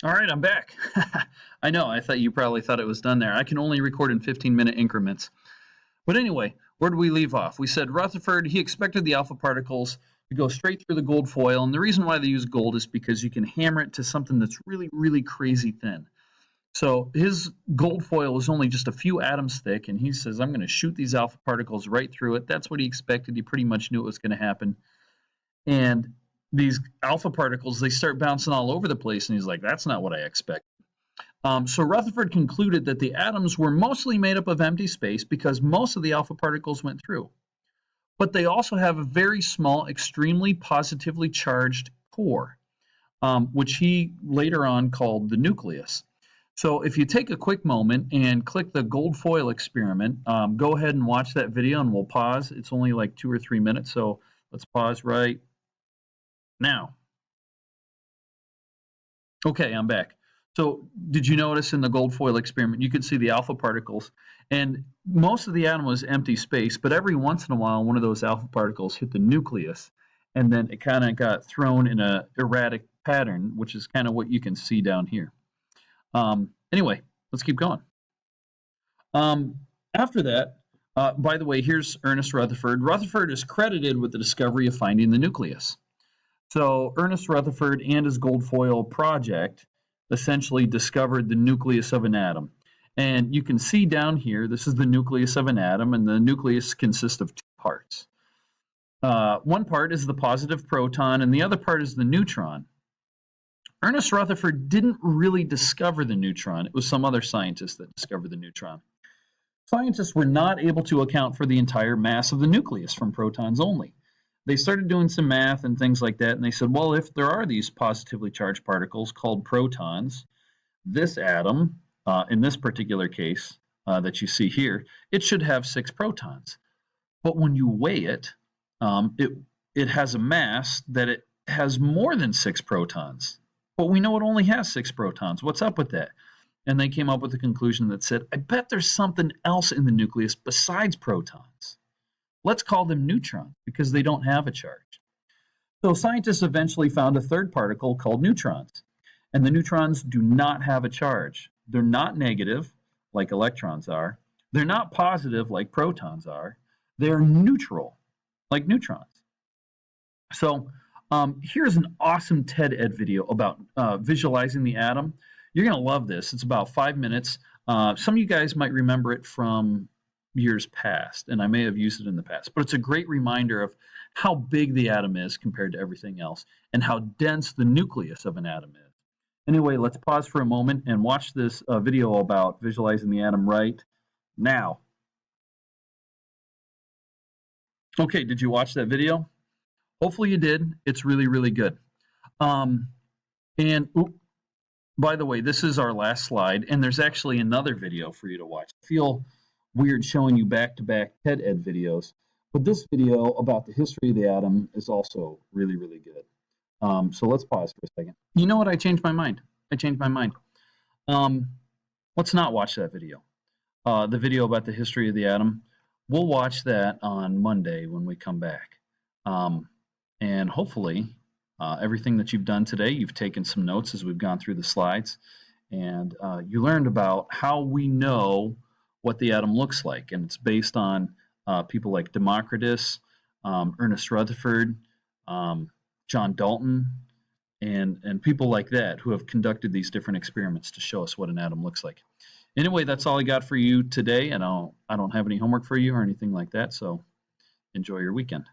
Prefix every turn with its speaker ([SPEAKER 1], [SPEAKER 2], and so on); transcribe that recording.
[SPEAKER 1] All right, I'm back. I know, I thought you probably thought it was done there. I can only record in 15-minute increments. But anyway, where did we leave off? We said Rutherford, he expected the alpha particles to go straight through the gold foil, and the reason why they use gold is because you can hammer it to something that's really, really crazy thin. So his gold foil was only just a few atoms thick, and he says, I'm going to shoot these alpha particles right through it. That's what he expected. He pretty much knew it was going to happen. And these alpha particles, they start bouncing all over the place, and he's like, that's not what I expected. So Rutherford concluded that the atoms were mostly made up of empty space because most of the alpha particles went through. But they also have a very small, extremely positively charged core, which he later on called the nucleus. So if you take a quick moment and click the gold foil experiment, go ahead and watch that video and we'll pause. It's only like 2 or 3 minutes, so let's pause right now. Okay, I'm back. So did you notice in the gold foil experiment, you could see the alpha particles, and most of the atom was empty space, but every once in a while, one of those alpha particles hit the nucleus, and then it kind of got thrown in an erratic pattern, which is kind of what you can see down here. Anyway, let's keep going. After that, by the way, here's Ernest Rutherford. Rutherford is credited with the discovery of finding the nucleus. So Ernest Rutherford and his gold foil project essentially discovered the nucleus of an atom. And you can see down here, this is the nucleus of an atom, and the nucleus consists of 2 parts. One part is the positive proton, and the other part is the neutron. Ernest Rutherford didn't really discover the neutron. It was some other scientist that discovered the neutron. Scientists were not able to account for the entire mass of the nucleus from protons only. They started doing some math and things like that, and they said, well, if there are these positively charged particles called protons, this atom, in this particular case that you see here, it should have 6 protons. But when you weigh it, it has a mass that it has more than 6 protons. But we know it only has 6 protons. What's up with that? And they came up with a conclusion that said, I bet there's something else in the nucleus besides protons. Let's call them neutrons because they don't have a charge. So scientists eventually found a third particle called neutrons. And the neutrons do not have a charge. They're not negative like electrons are. They're not positive like protons are. They're neutral like neutrons. So here's an awesome TED Ed video about visualizing the atom. You're going to love this. It's about 5 minutes. Some of you guys might remember it from years past, and I may have used it in the past, but it's a great reminder of how big the atom is compared to everything else and how dense the nucleus of an atom is. Anyway, let's pause for a moment and watch this video about visualizing the atom right now. Okay, did you watch that video? Hopefully you did. It's really, really good. By the way, this is our last slide, and there's actually another video for you to watch. I feel weird showing you back-to-back TED Ed videos, but this video about the history of the atom is also really, really good. So let's pause for a second. You know what? I changed my mind. Let's not watch that video. The video about the history of the atom. We'll watch that on Monday when we come back. And hopefully, everything that you've done today, you've taken some notes as we've gone through the slides, and you learned about how we know what the atom looks like. And it's based on people like Democritus, Ernest Rutherford, John Dalton, and people like that who have conducted these different experiments to show us what an atom looks like. Anyway, that's all I got for you today, and I don't have any homework for you or anything like that, so enjoy your weekend.